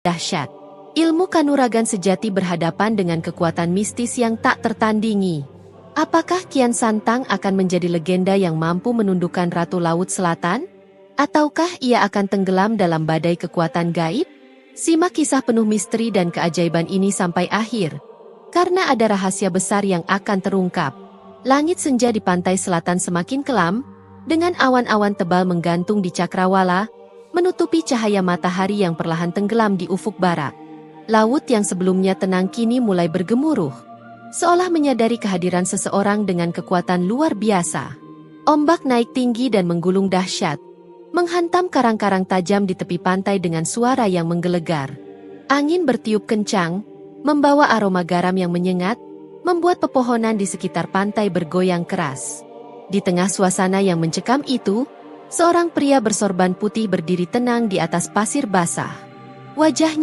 dahsyat. Ilmu kanuragan sejati berhadapan dengan kekuatan mistis yang tak tertandingi. Apakah Kian Santang akan menjadi legenda yang mampu menundukkan Ratu Laut Selatan? Ataukah ia akan tenggelam dalam badai kekuatan gaib? Simak kisah penuh misteri dan keajaiban ini sampai akhir. Karena ada rahasia besar yang akan terungkap. Langit senja di pantai selatan semakin kelam, dengan awan-awan tebal menggantung di cakrawala, menutupi cahaya matahari yang perlahan tenggelam di ufuk barat. Laut yang sebelumnya tenang kini mulai bergemuruh, seolah menyadari kehadiran seseorang dengan kekuatan luar biasa. Ombak naik tinggi dan menggulung dahsyat, menghantam karang-karang tajam di tepi pantai dengan suara yang menggelegar. Angin bertiup kencang, membawa aroma garam yang menyengat, membuat pepohonan di sekitar pantai bergoyang keras. Di tengah suasana yang mencekam itu, seorang pria bersorban putih berdiri tenang di atas pasir basah. Wajahnya